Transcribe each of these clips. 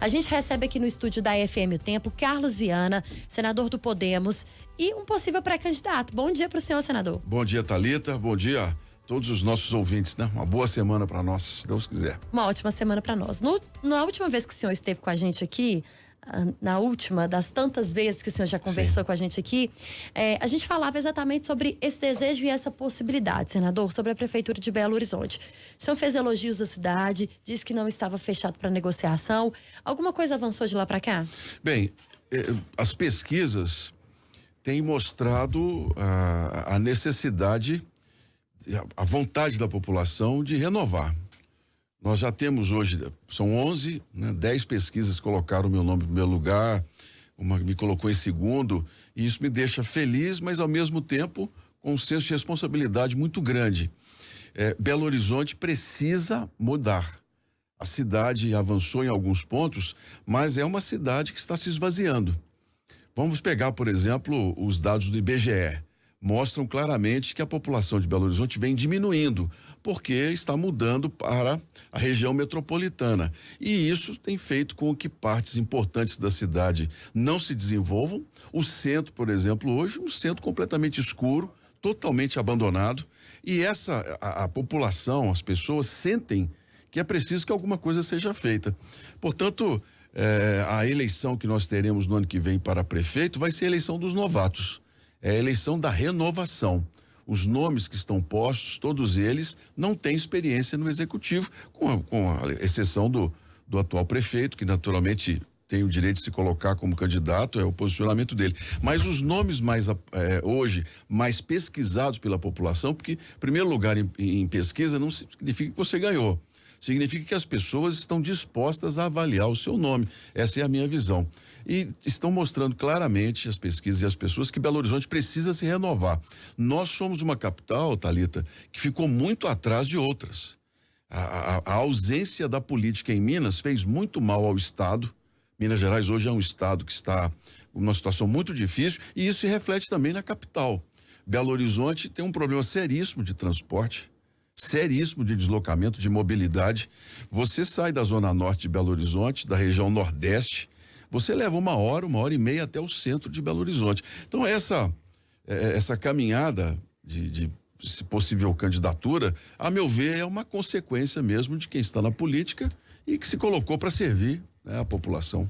A gente recebe aqui no estúdio da FM O Tempo Carlos Viana, senador do Podemos e um possível pré-candidato. Bom dia para o senhor, senador. Bom dia, Thalita. Bom dia a todos os nossos ouvintes, né? Uma boa semana para nós, se Deus quiser. Uma ótima semana para nós. Na última vez que o senhor esteve com a gente aqui, na última das tantas vezes que o senhor já conversou com a gente aqui, a gente falava exatamente sobre esse desejo e essa possibilidade, senador, sobre a Prefeitura de Belo Horizonte. O senhor fez elogios à cidade, disse que não estava fechado para negociação. Alguma coisa avançou de lá para cá? Bem, as pesquisas têm mostrado a necessidade, a vontade da população de renovar. Nós já temos hoje, são 11, 10 pesquisas colocaram o meu nome em primeiro lugar, uma me colocou em segundo, e isso me deixa feliz, mas ao mesmo tempo com um senso de responsabilidade muito grande. Belo Horizonte precisa mudar. A cidade avançou em alguns pontos, mas é uma cidade que está se esvaziando. Vamos pegar, por exemplo, os dados do IBGE. Mostram claramente que a população de Belo Horizonte vem diminuindo, porque está mudando para a região metropolitana. E isso tem feito com que partes importantes da cidade não se desenvolvam. O centro, por exemplo, hoje, um centro completamente escuro, totalmente abandonado. E a população, as pessoas sentem que é preciso que alguma coisa seja feita. Portanto, a eleição que nós teremos no ano que vem para prefeito vai ser a eleição dos novatos. É a eleição da renovação. Os nomes que estão postos, todos eles não têm experiência no executivo, com a exceção do atual prefeito, que naturalmente tem o direito de se colocar como candidato, é o posicionamento dele. Mas os nomes hoje mais pesquisados pela população, porque, em primeiro lugar, em pesquisa não significa que você ganhou. Significa que as pessoas estão dispostas a avaliar o seu nome. Essa é a minha visão. E estão mostrando claramente as pesquisas e as pessoas que Belo Horizonte precisa se renovar. Nós somos uma capital, Thalita, que ficou muito atrás de outras. A ausência da política em Minas fez muito mal ao estado. Minas Gerais hoje é um estado que está numa situação muito difícil e isso se reflete também na capital. Belo Horizonte tem um problema seríssimo de transporte, seríssimo de deslocamento, de mobilidade. Você sai da zona norte de Belo Horizonte, da região nordeste, você leva uma hora e meia até o centro de Belo Horizonte. Então essa caminhada de possível candidatura, a meu ver, é uma consequência mesmo de quem está na política e que se colocou para servir a população.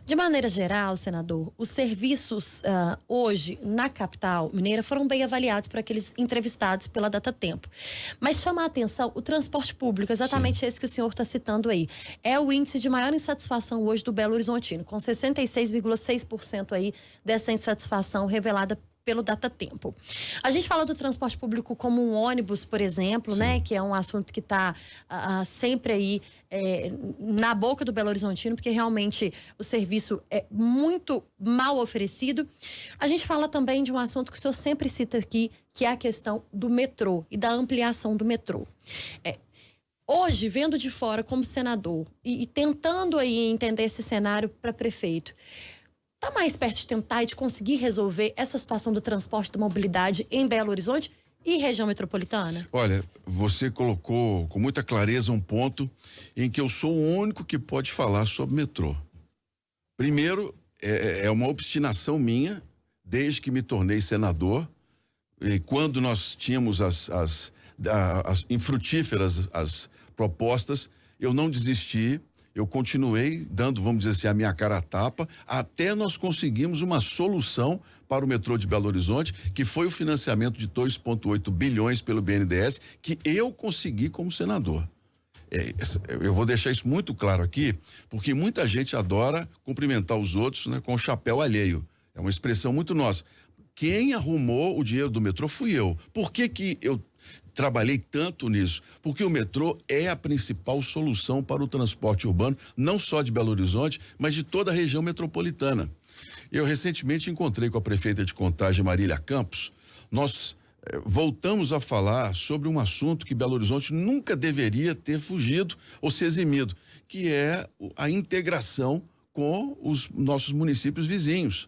De maneira geral, senador, os serviços hoje na capital mineira foram bem avaliados por aqueles entrevistados pela Datatempo. Mas chama a atenção o transporte público, exatamente Sim. Esse que o senhor está citando aí. É o índice de maior insatisfação hoje do Belo Horizontino, com 66,6% aí dessa insatisfação revelada pelo Datatempo. A gente fala do transporte público como um ônibus, por exemplo, Sim. né? Que é um assunto que está sempre aí na boca do Belo Horizontino, porque realmente o serviço é muito mal oferecido. A gente fala também de um assunto que o senhor sempre cita aqui, que é a questão do metrô e da ampliação do metrô. Hoje, vendo de fora como senador e tentando aí entender esse cenário para prefeito, está mais perto de tentar e de conseguir resolver essa situação do transporte, da mobilidade em Belo Horizonte e região metropolitana? Olha, você colocou com muita clareza um ponto em que eu sou o único que pode falar sobre metrô. Primeiro, é uma obstinação minha, desde que me tornei senador, e quando nós tínhamos as infrutíferas as propostas, eu não desisti. Eu continuei dando, vamos dizer assim, a minha cara a tapa, até nós conseguimos uma solução para o metrô de Belo Horizonte, que foi o financiamento de 2,8 bilhões pelo BNDES, que eu consegui como senador. Eu vou deixar isso muito claro aqui, porque muita gente adora cumprimentar os outros, né, com o chapéu alheio. É uma expressão muito nossa. Quem arrumou o dinheiro do metrô fui eu. Por que eu trabalhei tanto nisso? Porque o metrô é a principal solução para o transporte urbano, não só de Belo Horizonte, mas de toda a região metropolitana. Eu recentemente encontrei com a prefeita de Contagem, Marília Campos. Nós voltamos a falar sobre um assunto que Belo Horizonte nunca deveria ter fugido ou se eximido, que é a integração com os nossos municípios vizinhos.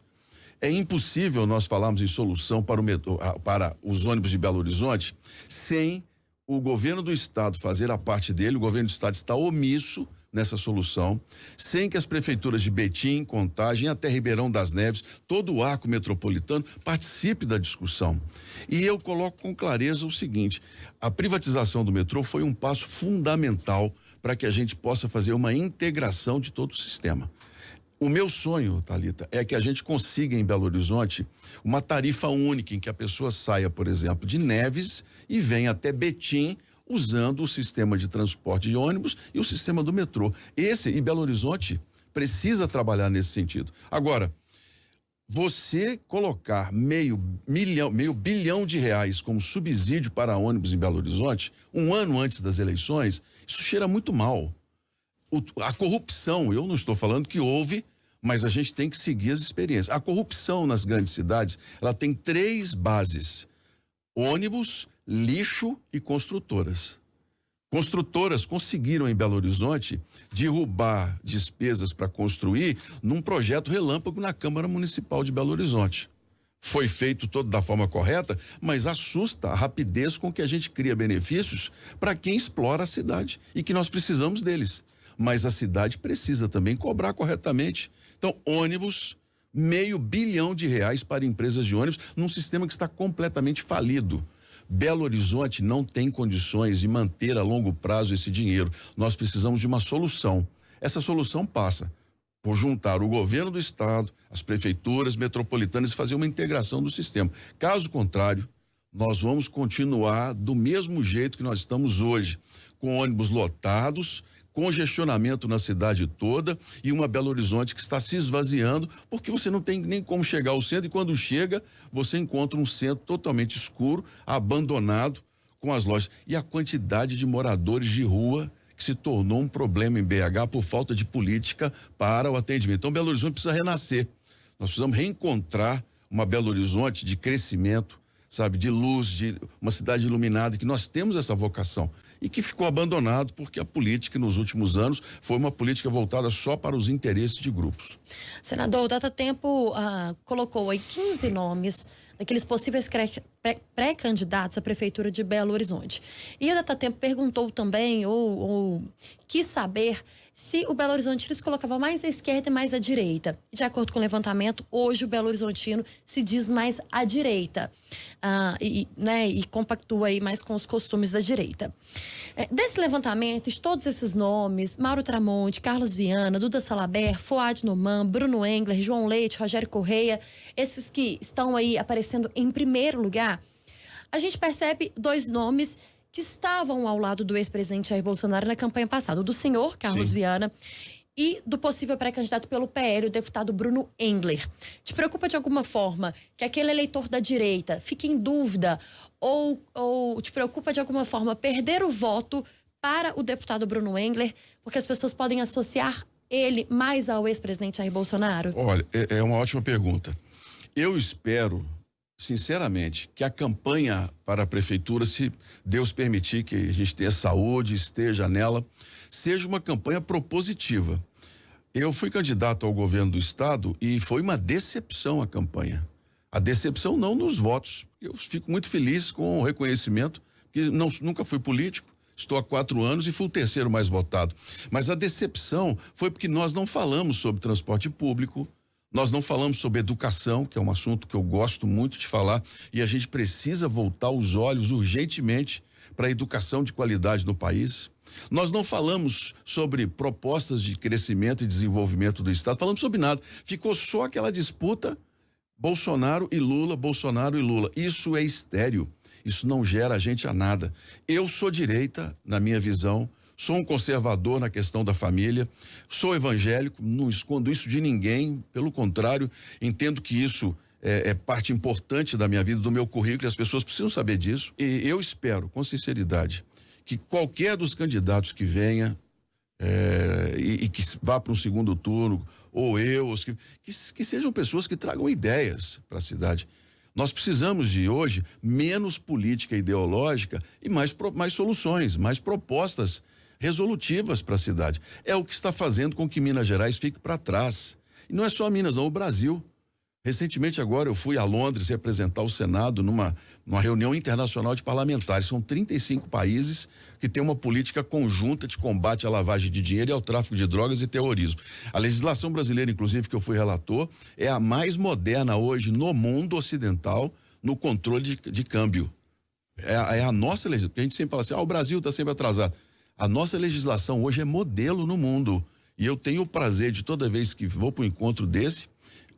É impossível nós falarmos em solução para os ônibus de Belo Horizonte sem o governo do estado fazer a parte dele. O governo do estado está omisso nessa solução, sem que as prefeituras de Betim, Contagem, até Ribeirão das Neves, todo o arco metropolitano participe da discussão. E eu coloco com clareza o seguinte: a privatização do metrô foi um passo fundamental para que a gente possa fazer uma integração de todo o sistema. O meu sonho, Thalita, é que a gente consiga em Belo Horizonte uma tarifa única em que a pessoa saia, por exemplo, de Neves e venha até Betim usando o sistema de transporte de ônibus e o sistema do metrô. E Belo Horizonte precisa trabalhar nesse sentido. Agora, você colocar meio bilhão de reais como subsídio para ônibus em Belo Horizonte, um ano antes das eleições, isso cheira muito mal. A corrupção, eu não estou falando que houve, mas a gente tem que seguir as experiências. A corrupção nas grandes cidades, ela tem 3 bases: ônibus, lixo e construtoras. Construtoras conseguiram em Belo Horizonte derrubar despesas para construir num projeto relâmpago na Câmara Municipal de Belo Horizonte. Foi feito todo da forma correta, mas assusta a rapidez com que a gente cria benefícios para quem explora a cidade e que nós precisamos deles. Mas a cidade precisa também cobrar corretamente. Então, ônibus, R$500 bilhão para empresas de ônibus num sistema que está completamente falido. Belo Horizonte não tem condições de manter a longo prazo esse dinheiro. Nós precisamos de uma solução. Essa solução passa por juntar o governo do estado, as prefeituras metropolitanas e fazer uma integração do sistema. Caso contrário, nós vamos continuar do mesmo jeito que nós estamos hoje, com ônibus lotados, congestionamento na cidade toda e uma Belo Horizonte que está se esvaziando, porque você não tem nem como chegar ao centro, e quando chega, você encontra um centro totalmente escuro, abandonado, com as lojas. E a quantidade de moradores de rua que se tornou um problema em BH por falta de política para o atendimento. Então, Belo Horizonte precisa renascer. Nós precisamos reencontrar uma Belo Horizonte de crescimento, sabe, de luz, de uma cidade iluminada, que nós temos essa vocação e que ficou abandonado porque a política nos últimos anos foi uma política voltada só para os interesses de grupos. Senador, o Datatempo colocou aí 15 nomes daqueles possíveis pré-candidatos à Prefeitura de Belo Horizonte. E o Datatempo perguntou também, ou quis saber, se o Belo Horizonte se colocava mais à esquerda e mais à direita. De acordo com o levantamento, hoje o Belo Horizontino se diz mais à direita. E compactua aí mais com os costumes da direita. Desse levantamento, de todos esses nomes, Mauro Tramonte, Carlos Viana, Duda Salabert, Fuad Noman, Bruno Engler, João Leite, Rogério Correia, esses que estão aí aparecendo em primeiro lugar, a gente percebe 2 nomes que estavam ao lado do ex-presidente Jair Bolsonaro na campanha passada, o do senhor Carlos Viana e do possível pré-candidato pelo PL, o deputado Bruno Engler. Te preocupa de alguma forma que aquele eleitor da direita fique em dúvida ou te preocupa de alguma forma perder o voto para o deputado Bruno Engler, porque as pessoas podem associar ele mais ao ex-presidente Jair Bolsonaro? Olha, é uma ótima pergunta. Eu espero, sinceramente, que a campanha para a prefeitura, se Deus permitir que a gente tenha saúde, esteja nela, seja uma campanha propositiva. Eu fui candidato ao governo do estado e foi uma decepção a campanha. A decepção não nos votos. Eu fico muito feliz com o reconhecimento, porque nunca fui político, estou há 4 anos e fui o 3º mais votado. Mas a decepção foi porque nós não falamos sobre transporte público, nós não falamos sobre educação, que é um assunto que eu gosto muito de falar, e a gente precisa voltar os olhos urgentemente para a educação de qualidade no país. Nós não falamos sobre propostas de crescimento e desenvolvimento do estado, falamos sobre nada. Ficou só aquela disputa Bolsonaro e Lula, Bolsonaro e Lula. Isso é estéril, isso não gera a gente a nada. Eu sou direita, na minha visão, sou um conservador na questão da família, sou evangélico, não escondo isso de ninguém, pelo contrário, entendo que isso é parte importante da minha vida, do meu currículo, e as pessoas precisam saber disso. E eu espero, com sinceridade, que qualquer dos candidatos que venha e que vá para um segundo turno, ou eu, que sejam pessoas que tragam ideias para a cidade. Nós precisamos de hoje menos política ideológica e mais soluções, mais propostas resolutivas para a cidade. É o que está fazendo com que Minas Gerais fique para trás. E não é só Minas, não, o Brasil. Recentemente agora eu fui a Londres representar o Senado numa reunião internacional de parlamentares. São 35 países que têm uma política conjunta de combate à lavagem de dinheiro e ao tráfico de drogas e terrorismo. A legislação brasileira, inclusive, que eu fui relator, é a mais moderna hoje no mundo ocidental no controle de câmbio. É a nossa legislação, porque a gente sempre fala assim, o Brasil está sempre atrasado. A nossa legislação hoje é modelo no mundo. E eu tenho o prazer de, toda vez que vou para um encontro desse,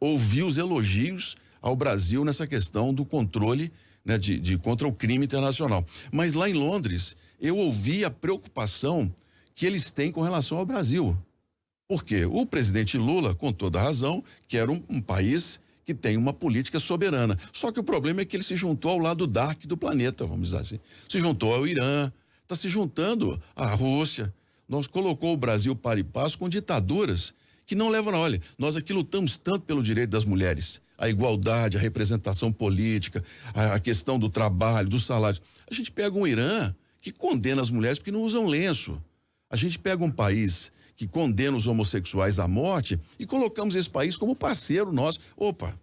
ouvir os elogios ao Brasil nessa questão do controle, né, contra o crime internacional. Mas lá em Londres, eu ouvi a preocupação que eles têm com relação ao Brasil. Por quê? O presidente Lula, com toda razão, quer um país que tem uma política soberana. Só que o problema é que ele se juntou ao lado dark do planeta, vamos dizer assim. Se juntou ao Irã, está se juntando à Rússia. Nós colocou o Brasil para e passo com ditaduras que não levam, olha, nós aqui lutamos tanto pelo direito das mulheres, a igualdade, a representação política, a questão do trabalho, do salário. A gente pega um Irã que condena as mulheres porque não usam lenço. A gente pega um país que condena os homossexuais à morte e colocamos esse país como parceiro nosso. Opa,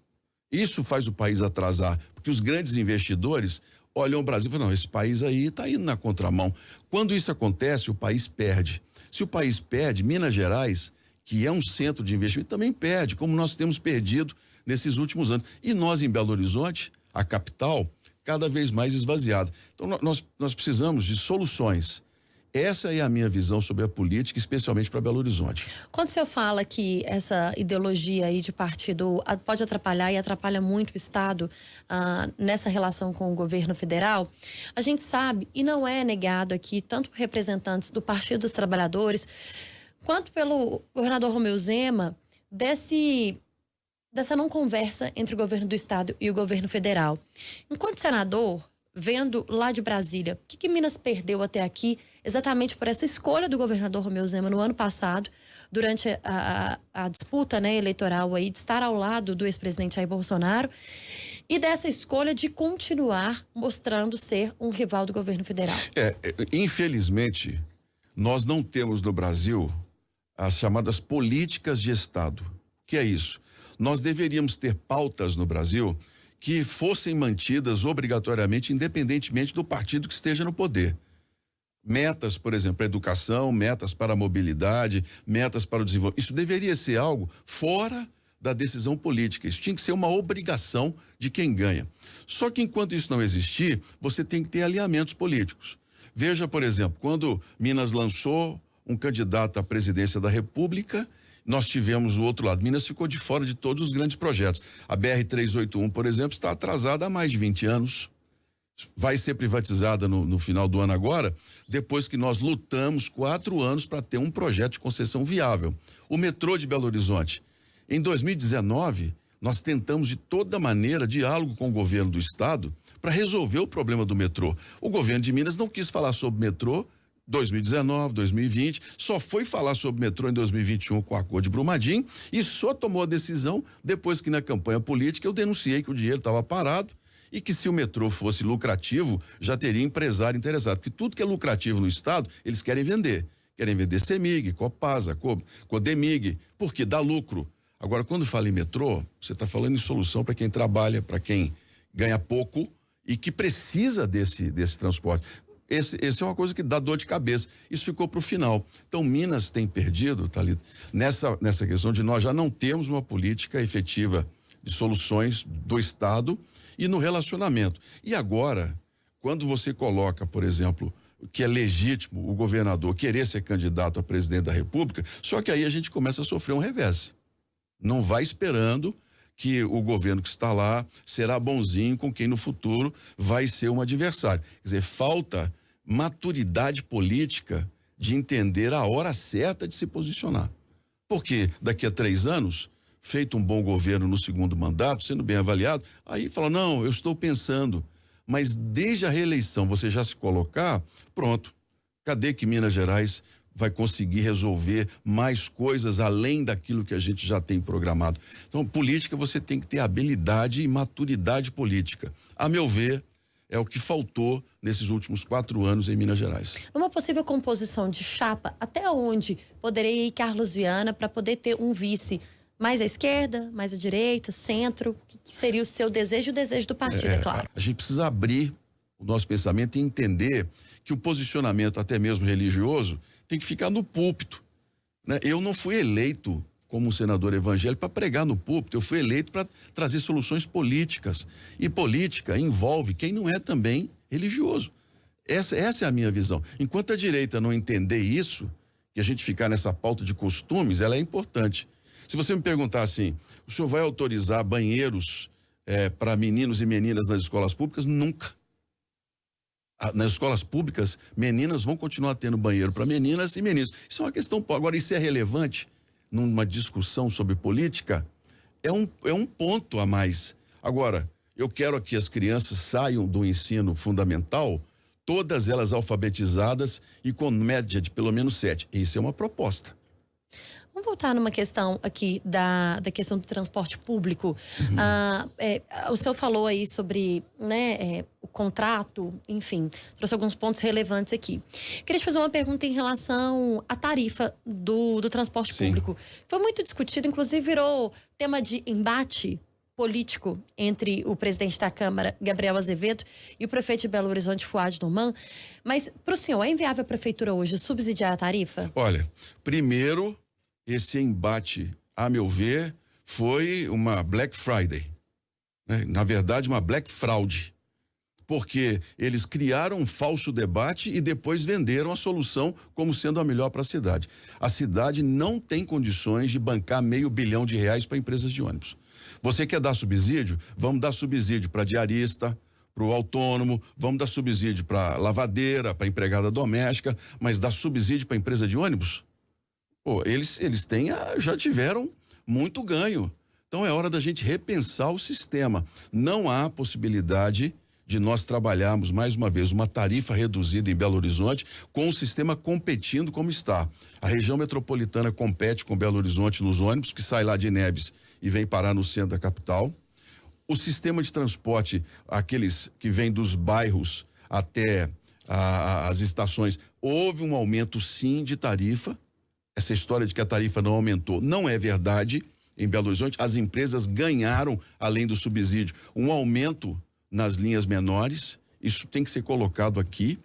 isso faz o país atrasar, porque os grandes investidores olham o Brasil e falam, não, esse país aí está indo na contramão. Quando isso acontece, o país perde. Se o país perde, Minas Gerais, que é um centro de investimento, também perde, como nós temos perdido nesses últimos anos. E nós, em Belo Horizonte, a capital, cada vez mais esvaziada. Então, nós precisamos de soluções. Essa é a minha visão sobre a política, especialmente para Belo Horizonte. Quando o senhor fala que essa ideologia aí de partido pode atrapalhar e atrapalha muito o Estado nessa relação com o governo federal, a gente sabe, e não é negado aqui, tanto representantes do Partido dos Trabalhadores, quanto pelo governador Romeu Zema, dessa não conversa entre o governo do Estado e o governo federal. Enquanto senador, vendo lá de Brasília, o que Minas perdeu até aqui, exatamente por essa escolha do governador Romeu Zema no ano passado, durante a disputa, né, eleitoral aí, de estar ao lado do ex-presidente Jair Bolsonaro, e dessa escolha de continuar mostrando ser um rival do governo federal. Infelizmente, nós não temos no Brasil as chamadas políticas de Estado. O que é isso? Nós deveríamos ter pautas no Brasil que fossem mantidas obrigatoriamente, independentemente do partido que esteja no poder. Metas, por exemplo, para a educação, metas para a mobilidade, metas para o desenvolvimento. Isso deveria ser algo fora da decisão política. Isso tinha que ser uma obrigação de quem ganha. Só que enquanto isso não existir, você tem que ter alinhamentos políticos. Veja, por exemplo, quando Minas lançou um candidato à presidência da República, nós tivemos o outro lado. Minas ficou de fora de todos os grandes projetos. A BR-381, por exemplo, está atrasada há mais de 20 anos. Vai ser privatizada no final do ano agora, depois que nós lutamos 4 anos para ter um projeto de concessão viável. O metrô de Belo Horizonte. Em 2019, nós tentamos de toda maneira diálogo com o governo do estado para resolver o problema do metrô. O governo de Minas não quis falar sobre metrô 2019, 2020, só foi falar sobre metrô em 2021 com o acordo de Brumadinho e só tomou a decisão depois que na campanha política eu denunciei que o dinheiro estava parado e que se o metrô fosse lucrativo, já teria empresário interessado, porque tudo que é lucrativo no estado, eles querem vender. Querem vender CEMIG, Copasa, Codemig, porque dá lucro. Agora, quando fala em metrô, você está falando em solução para quem trabalha, para quem ganha pouco e que precisa desse transporte. Esse é uma coisa que dá dor de cabeça. Isso ficou para o final. Então, Minas tem perdido, Thalita, nessa questão de nós já não temos uma política efetiva de soluções do Estado e no relacionamento. E agora, quando você coloca, por exemplo, que é legítimo o governador querer ser candidato a presidente da República, só que aí a gente começa a sofrer um revés. Não vai esperando que o governo que está lá será bonzinho com quem no futuro vai ser um adversário. Quer dizer, falta maturidade política de entender a hora certa de se posicionar. Porque daqui a 3 anos, feito um bom governo no segundo mandato, sendo bem avaliado, aí fala, não, eu estou pensando. Mas desde a reeleição você já se colocar, pronto. Cadê que Minas Gerais vai conseguir resolver mais coisas além daquilo que a gente já tem programado? Então, política, você tem que ter habilidade e maturidade política. A meu ver, é o que faltou nesses últimos 4 anos em Minas Gerais. Uma possível composição de chapa, até onde poderia ir Carlos Viana para poder ter um vice Mais à esquerda, mais à direita, centro? O que seria o seu desejo e o desejo do partido, é claro? A gente precisa abrir o nosso pensamento e entender que o posicionamento, até mesmo religioso, tem que ficar no púlpito, né? Eu não fui eleito como um senador evangélico para pregar no púlpito, eu fui eleito para trazer soluções políticas. E política envolve quem não é também religioso. Essa é a minha visão. Enquanto a direita não entender isso, que a gente ficar nessa pauta de costumes, ela é importante. Se você me perguntar assim, o senhor vai autorizar banheiros para meninos e meninas nas escolas públicas? Nunca. Nas escolas públicas, meninas vão continuar tendo banheiro para meninas e meninos. Isso é uma questão. Agora, isso é relevante numa discussão sobre política? É um ponto a mais. Agora, eu quero que as crianças saiam do ensino fundamental, todas elas alfabetizadas e com média de pelo menos 7. Isso é uma proposta. Vamos voltar numa questão aqui da questão do transporte público. O senhor falou aí sobre, né, o contrato, enfim, trouxe alguns pontos relevantes aqui. Queria te fazer uma pergunta em relação à tarifa do transporte público. Foi muito discutido, inclusive virou tema de embate político entre o presidente da Câmara, Gabriel Azevedo, e o prefeito de Belo Horizonte, Fuad Noman. Mas, para o senhor, é inviável a prefeitura hoje subsidiar a tarifa? Olha, primeiro, esse embate, a meu ver, foi uma Black Friday, né? Na verdade, uma Black Fraud, porque eles criaram um falso debate e depois venderam a solução como sendo a melhor para a cidade. A cidade não tem condições de bancar R$500 bilhão para empresas de ônibus. Você quer dar subsídio? Vamos dar subsídio para diarista, para o autônomo, vamos dar subsídio para lavadeira, para empregada doméstica, mas dar subsídio para empresa de ônibus? Pô, eles já tiveram muito ganho. Então é hora da gente repensar o sistema. Não há possibilidade de nós trabalharmos mais uma vez uma tarifa reduzida em Belo Horizonte com o sistema competindo como está. A região metropolitana compete com Belo Horizonte nos ônibus, que sai lá de Neves e vem parar no centro da capital. O sistema de transporte, aqueles que vêm dos bairros até as estações, houve um aumento sim de tarifa. Essa história de que a tarifa não aumentou não é verdade. Em Belo Horizonte, as empresas ganharam, além do subsídio, um aumento nas linhas menores. Isso tem que ser colocado aqui.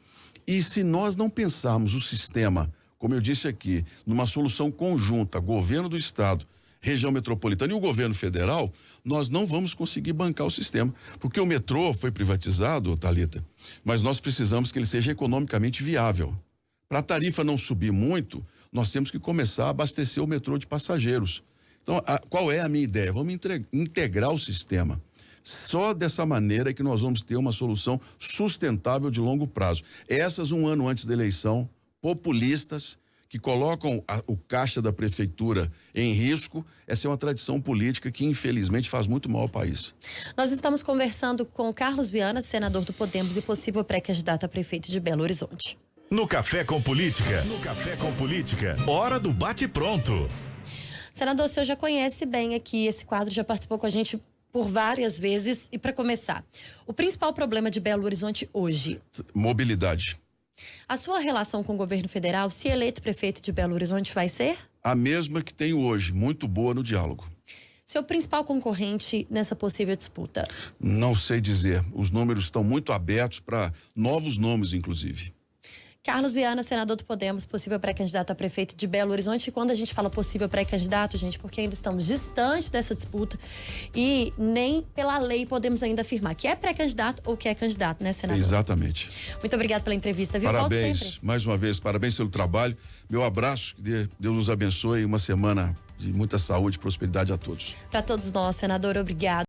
E se nós não pensarmos o sistema, como eu disse aqui, numa solução conjunta, governo do estado, região metropolitana e o governo federal, nós não vamos conseguir bancar o sistema. Porque o metrô foi privatizado, Thalita, mas nós precisamos que ele seja economicamente viável. Para a tarifa não subir muito, nós temos que começar a abastecer o metrô de passageiros. Então, qual é a minha ideia? Vamos integrar o sistema. Só dessa maneira é que nós vamos ter uma solução sustentável de longo prazo. Essas, um ano antes da eleição, populistas, que colocam o caixa da prefeitura em risco, essa é uma tradição política que infelizmente faz muito mal ao país. Nós estamos conversando com Carlos Viana, senador do Podemos e possível pré-candidato a prefeito de Belo Horizonte. No Café com Política, hora do bate-pronto. Senador, o senhor já conhece bem aqui esse quadro, já participou com a gente por várias vezes. E para começar, o principal problema de Belo Horizonte hoje? Mobilidade. A sua relação com o governo federal, se eleito prefeito de Belo Horizonte, vai ser? A mesma que tenho hoje, muito boa no diálogo. Seu principal concorrente nessa possível disputa? Não sei dizer. Os números estão muito abertos para novos nomes, inclusive. Carlos Viana, senador do Podemos, possível pré-candidato a prefeito de Belo Horizonte. E quando a gente fala possível pré-candidato, gente, porque ainda estamos distantes dessa disputa e nem pela lei podemos ainda afirmar que é pré-candidato ou que é candidato, né, senador? Exatamente. Muito obrigado pela entrevista, viu? Parabéns, mais uma vez, parabéns pelo trabalho. Meu abraço, que Deus nos abençoe, uma semana de muita saúde e prosperidade a todos. Para todos nós, senador, obrigado.